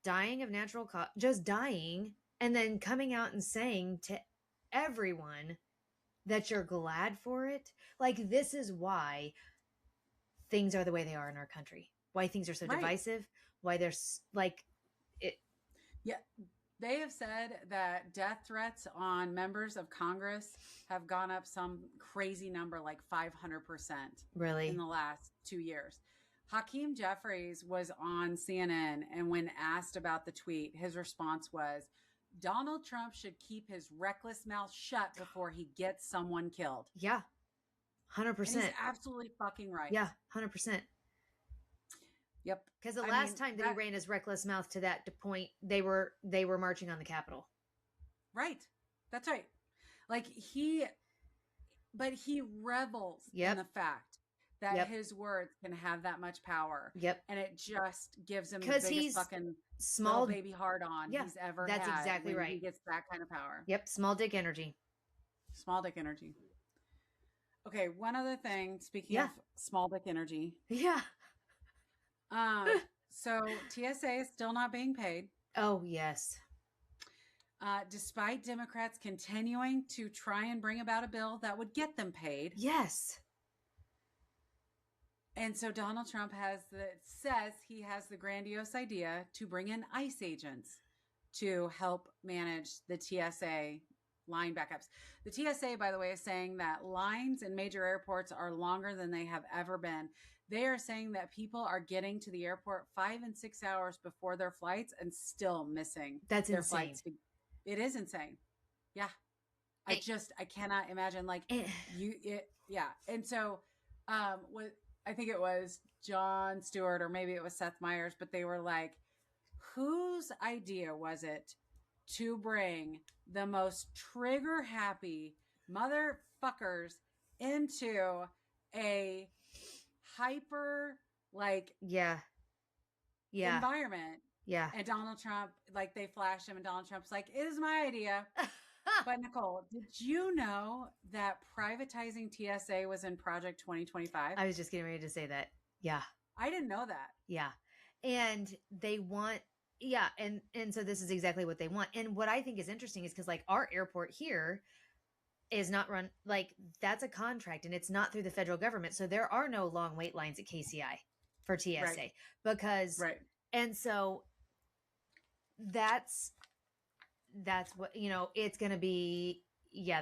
dying of natural cause, just dying, and then coming out and saying to everyone that you're glad for it. Like, this is why things are the way they are in our country. Why things are so divisive. Why there's like it. Yeah. They have said that death threats on members of Congress have gone up some crazy number, like 500%. Really? In the last 2 years. Hakeem Jeffries was on CNN, and when asked about the tweet, his response was, Donald Trump should keep his reckless mouth shut before he gets someone killed. Yeah. 100%. And he's absolutely fucking right. Yeah, 100%. Yep. Because the last time that he ran his reckless mouth to that point, they were marching on the Capitol. Right. That's right. Like he revels in the fact that his words can have that much power. Yep. And it just gives him the biggest fucking small baby hard on he's ever had. That's exactly right. He gets that kind of power. Yep. Small dick energy. Small dick energy. Okay. One other thing, speaking of small dick energy. Yeah. So TSA is still not being paid. Oh, yes. Despite Democrats continuing to try and bring about a bill that would get them paid. Yes. And so Donald Trump says he has the grandiose idea to bring in ICE agents to help manage the TSA line backups. The TSA, by the way, is saying that lines in major airports are longer than they have ever been. They are saying that people are getting to the airport 5 and 6 hours before their flights and still missing their insane. Flights. It is insane. Yeah. I cannot imagine And so, I think it was Jon Stewart or maybe it was Seth Meyers, but they were like, whose idea was it to bring the most trigger happy motherfuckers into a hyper environment? Yeah. And Donald Trump, they flashed him and Donald Trump's like, it is my idea. But Nicole, did you know that privatizing TSA was in Project 2025? I was just getting ready to say that. Yeah. I didn't know that. Yeah. And they want, and so this is exactly what they want. And what I think is interesting is because our airport here is not run, that's a contract and it's not through the federal government. So there are no long wait lines at KCI for TSA because, and so that's what, it's going to be,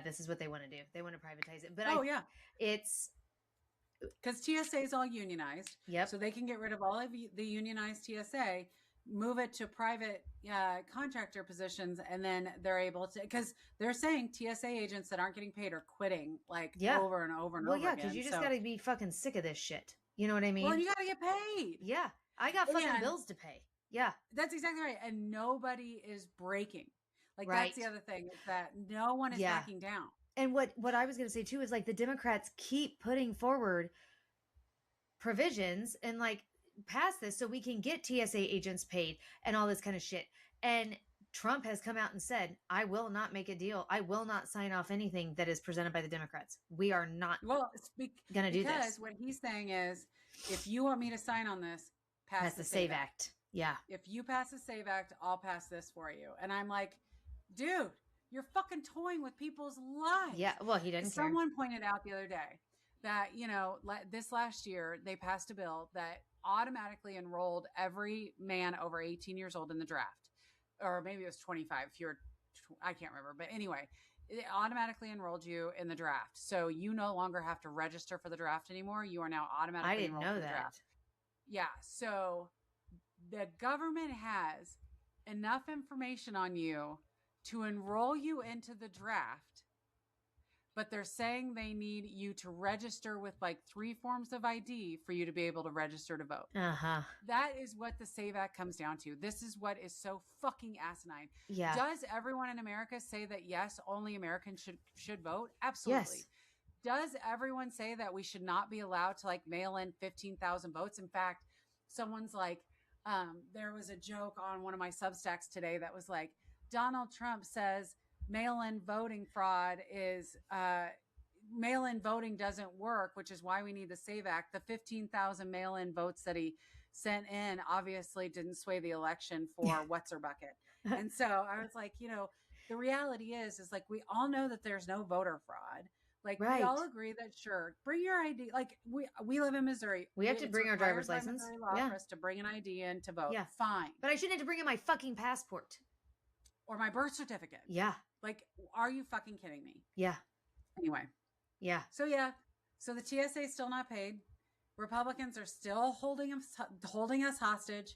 this is what they want to do. They want to privatize it. But it's because TSA is all unionized. Yep. So they can get rid of all of the unionized TSA, move it to private contractor positions. And then they're able to, because they're saying TSA agents that aren't getting paid are quitting over and over and over again. Well, yeah, because you just got to be fucking sick of this shit. You know what I mean? Well, you got to get paid. Yeah. I got fucking bills to pay. Yeah. That's exactly right. And nobody is breaking. That's the other thing, is that no one is backing down. And what I was going to say too is the Democrats keep putting forward provisions and pass this so we can get TSA agents paid and all this kind of shit. And Trump has come out and said, I will not make a deal. I will not sign off anything that is presented by the Democrats. We are not going to do this. Because what he's saying is, if you want me to sign on this, pass the SAVE Act. Yeah. If you pass the SAVE Act, I'll pass this for you. And I'm like, dude, you're fucking toying with people's lives. Yeah, well, he didn't care. Someone pointed out the other day that, this last year, they passed a bill that automatically enrolled every man over 18 years old in the draft. Or maybe it was 25 if you're, I can't remember. But anyway, it automatically enrolled you in the draft. So you no longer have to register for the draft anymore. You are now automatically enrolled for the draft. Yeah. So the government has enough information on you to enroll you into the draft but they're saying they need you to register with like 3 forms of ID for you to be able to register to vote. Uh-huh. That is what the SAVE Act comes down to. This is what is so fucking asinine. Yeah. Does everyone in America say that yes, only Americans should vote? Absolutely. Yes. Does everyone say that we should not be allowed to like mail in 15,000 votes? In fact, someone's like, there was a joke on one of my Substacks today that was like, Donald Trump says mail-in voting fraud is mail-in voting doesn't work, which is why we need the SAVE Act. The 15,000 mail-in votes that he sent in obviously didn't sway the election for what's her bucket. And so I was like, the reality is like we all know that there's no voter fraud. Like we all agree that sure, bring your ID. Like we live in Missouri. We have to bring our driver's license. Law for us to bring an ID in to vote. Yeah, fine. But I shouldn't have to bring in my fucking passport or my birth certificate. Yeah. Like, are you fucking kidding me? Yeah. Anyway. Yeah. So the TSA is still not paid. Republicans are still holding us hostage.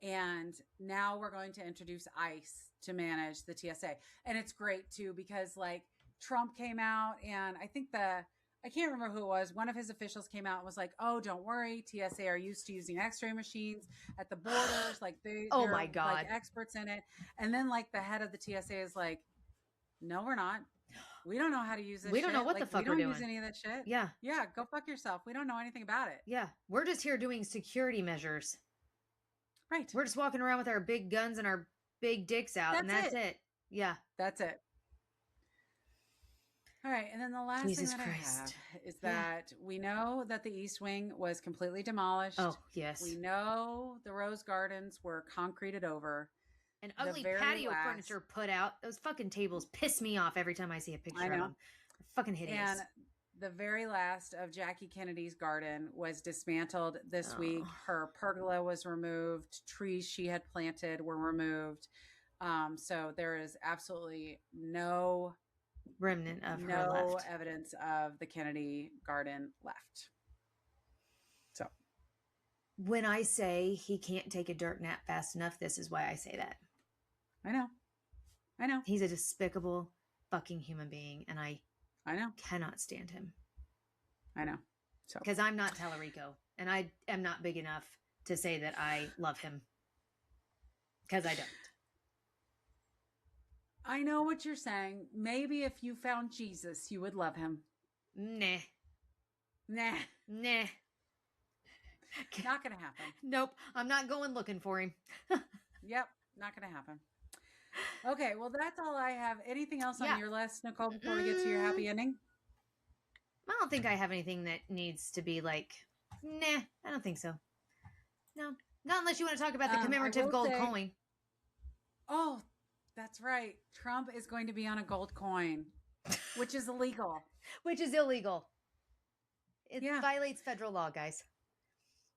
And now we're going to introduce ICE to manage the TSA. And it's great too, because like Trump came out and I think I can't remember who it was. One of his officials came out and was like, oh, don't worry. TSA are used to using x-ray machines at the borders. Like they're my God, like experts in it. And then like the head of the TSA is like, no, we're not. We don't know how to use this. We don't know what the fuck we're doing. We don't use any of that shit. Yeah. Yeah. Go fuck yourself. We don't know anything about it. Yeah. We're just here doing security measures. Right. We're just walking around with our big guns and our big dicks out. That's it. Yeah. That's it. All right. And then the last thing that I have is that we know that the East Wing was completely demolished. Oh, yes. We know the Rose Gardens were concreted over. And ugly patio furniture put out. Those fucking tables piss me off every time I see a picture of them. They're fucking hideous. And the very last of Jackie Kennedy's garden was dismantled this week. Her pergola was removed. Trees she had planted were removed. So there is absolutely no remnant of her left. No evidence of the Kennedy garden left. So when I say he can't take a dirt nap fast enough, this is why I say that. I know. He's a despicable fucking human being, and I know. Cannot stand him. I know. So because I'm not Tallarico, and I am not big enough to say that I love him. Because I don't. I know what you're saying. Maybe if you found Jesus, you would love him. Nah. Nah. Nah. Not gonna happen. Nope. I'm not going looking for him. Yep. Not gonna happen. Okay. Well, that's all I have. Anything else on your list, Nicole, before we get to your happy ending? I don't think I have anything that needs to be like, nah, I don't think so. No. Not unless you want to talk about the commemorative gold coin. Oh, that's right. Trump is going to be on a gold coin, which is illegal. Which is illegal. It violates federal law, guys.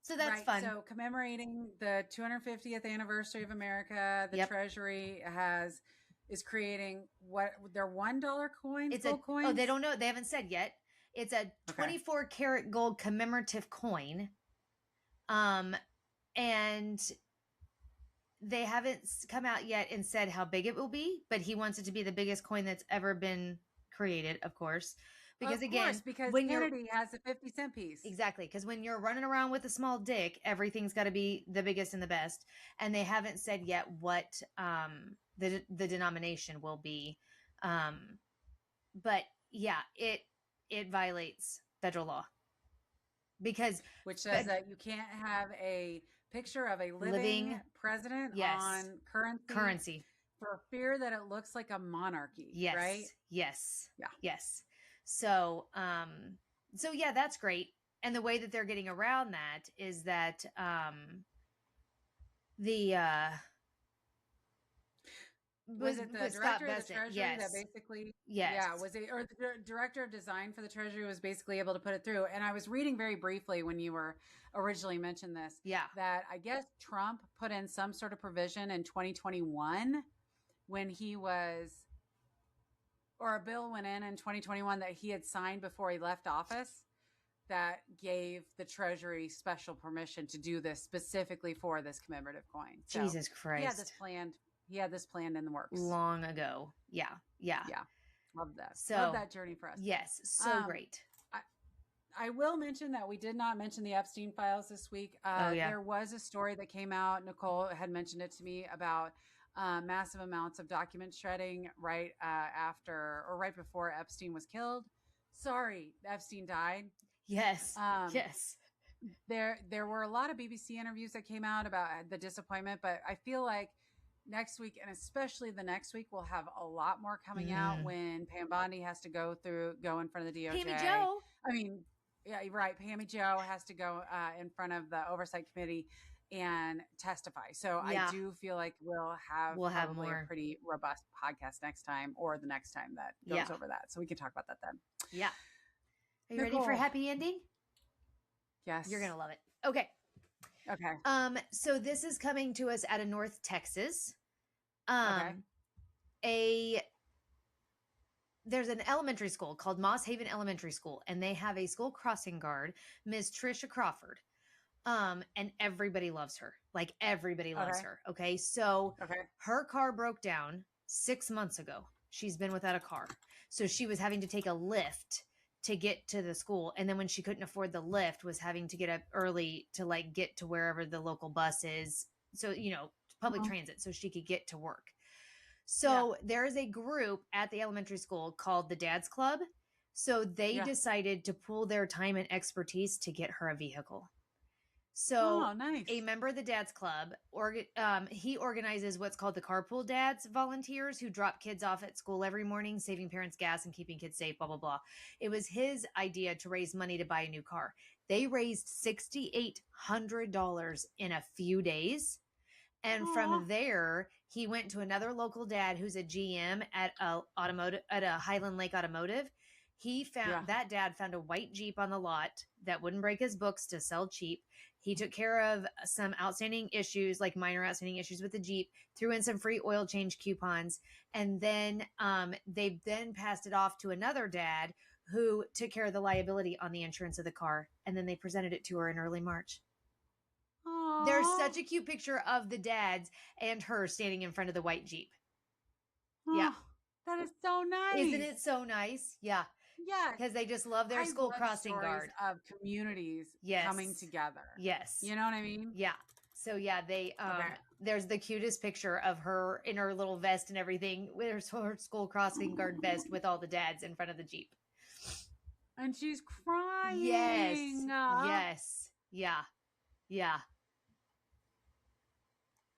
So that's fun. So commemorating the 250th anniversary of America, the Treasury is creating what their $1 coins, gold coins. Oh, they don't know. They haven't said yet. It's a 24 karat gold commemorative coin. And they haven't come out yet and said how big it will be, but he wants it to be the biggest coin that's ever been created, of course. Because because when Kennedy has a 50-cent piece. Exactly. Because when you're running around with a small dick, everything's got to be the biggest and the best. And they haven't said yet what the denomination will be. But yeah, it violates federal law. Which says that you can't have a picture of a living president on currency for fear that it looks like a monarchy. Yes. Right? Yes. Yeah. Yes. So yeah, that's great. And the way that they're getting around that is that was it the director of the Treasury that basically was it, or the director of design for the Treasury was basically able to put it through. And I was reading very briefly when you were originally mentioned this, that I guess Trump put in some sort of provision in 2021 when he was, or a bill went in 2021 that he had signed before he left office that gave the Treasury special permission to do this specifically for this commemorative coin. So Jesus Christ. He had this planned in the works. Long ago. Yeah. Love that. So Love that journey for us. Yes, so great. I will mention that we did not mention the Epstein files this week. There was a story that came out. Nicole had mentioned it to me about massive amounts of document shredding right after or right before Epstein was killed. Sorry, Epstein died. Yes. Yes. There were a lot of BBC interviews that came out about the disappointment, but I feel like next week, and especially the next week, we'll have a lot more coming out when Pam Bondi has to go in front of the DOJ. Pammy Joe. I mean, yeah, you're right. Pammy Joe has to go in front of the oversight committee and testify. So I do feel like we'll have probably a pretty robust podcast next time or the next time that goes over that. So we can talk about that then. Yeah. Are you ready for a happy ending? Yes. You're going to love it. Okay. Okay. So this is coming to us out of North Texas. There's an elementary school called Moss Haven Elementary School, and they have a school crossing guard, Ms. Trisha Crawford. And everybody loves her. Like everybody loves her. Okay. So her car broke down 6 months ago. She's been without a car. So she was having to take a lift to get to the school. And then when she couldn't afford the lift, was having to get up early to like get to wherever the local bus is. So, public transit, so she could get to work. So there is a group at the elementary school called the Dad's Club. So they decided to pool their time and expertise to get her a vehicle. So nice. A member of the Dad's Club, he organizes what's called the Carpool Dads volunteers who drop kids off at school every morning, saving parents gas and keeping kids safe, blah, blah, blah. It was his idea to raise money to buy a new car. They raised $6,800 in a few days. And from there, he went to another local dad who's a GM at a Highland Lake Automotive. He found that dad found a white Jeep on the lot that wouldn't break his books to sell cheap. He took care of some outstanding issues, like minor outstanding issues with the Jeep, threw in some free oil change coupons. And then they then passed it off to another dad who took care of the liability on the insurance of the car. And then they presented it to her in early March. Aww. There's such a cute picture of the dads and her standing in front of the white Jeep. Yeah. That is so nice. Isn't it so nice? Yeah. Yeah. Because they just love their school crossing guard. Of communities coming together. Yes. You know what I mean? Yeah. So they there's the cutest picture of her in her little vest and everything with her school crossing guard vest with all the dads in front of the Jeep. And she's crying. Yes. Yes. Yeah. Yeah.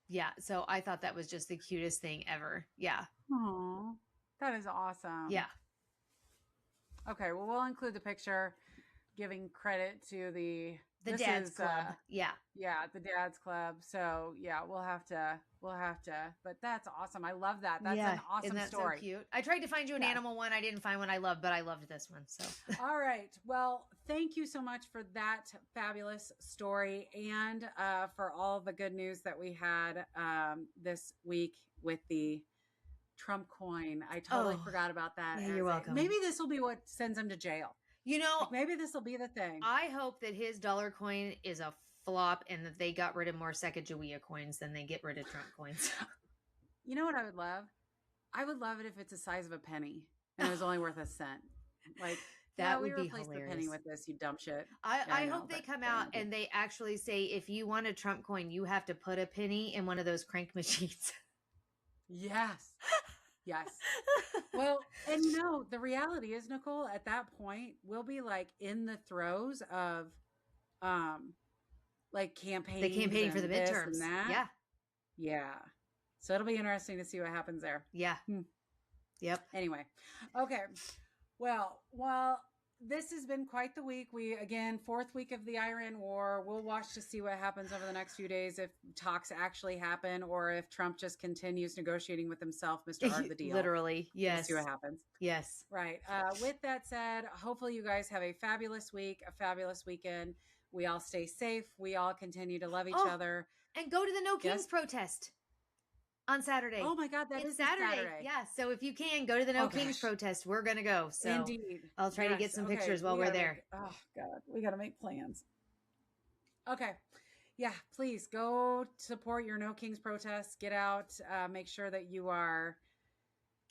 Yeah. So I thought that was just the cutest thing ever. Yeah. Aww. That is awesome. Yeah. Okay. Well, we'll include the picture giving credit to the Dad's Club. Yeah. Yeah. The Dad's Club. So we'll have to, but that's awesome. I love that. That's an awesome Isn't that story. So cute. I tried to find you an animal one. I didn't find one I loved, but I loved this one. So, all right. Well, thank you so much for that fabulous story and for all the good news that we had this week with the Trump coin. I totally forgot about that. Yeah, you're welcome. Maybe this will be what sends him to jail. Maybe this will be the thing. I hope that his dollar coin is a flop and that they got rid of more Sacagawea coins than they get rid of Trump coins. You know what I would love? I would love it if it's the size of a penny and it was only worth a cent. Like that would be hilarious. The penny with this, you dumb shit. I hope they come out and they actually say, if you want a Trump coin, you have to put a penny in one of those crank machines. Yes. Yes. Well, and the reality is, Nicole, at that point, we'll be like in the throes of like campaigning. The campaign for the midterms. And that. Yeah. Yeah. So it'll be interesting to see what happens there. Yeah. Yep. Anyway. Okay. Well, this has been quite the week. We, again, 4th week of the Iran war. We'll watch to see what happens over the next few days, if talks actually happen or if Trump just continues negotiating with himself, Mr. Art the deal. Literally. Yes. We'll see what happens. Yes. Right. With that said, hopefully you guys have a fabulous week, a fabulous weekend. We all stay safe. We all continue to love each other. And go to the No Kings protest on Saturday. Oh my God, that is Saturday. Yeah. So if you can, go to the No Kings protest. We're going to go. So indeed. I'll try to get some pictures while we're there. Oh God, we got to make plans. Okay. Yeah, please go support your No Kings protests. Get out. Make sure that you are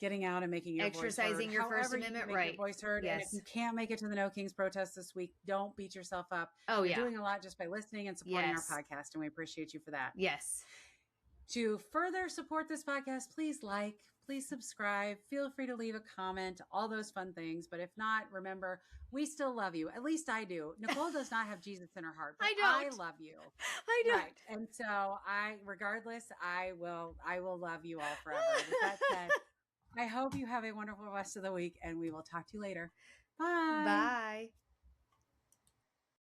getting out and making your exercising voice heard. your First However Amendment you make right. your voice heard. Yes. And if you can't make it to the No Kings protest this week, don't beat yourself up. Oh, You're yeah. doing a lot just by listening and supporting Yes. our podcast, and we appreciate you for that. Yes. To further support this podcast, please please subscribe. Feel free to leave a comment, all those fun things. But if not, remember, we still love you. At least I do. Nicole does not have Jesus in her heart, but I don't. I love you. I don't. Right. And so regardless, I will love you all forever. With that said, I hope you have a wonderful rest of the week, and we will talk to you later. Bye. Bye.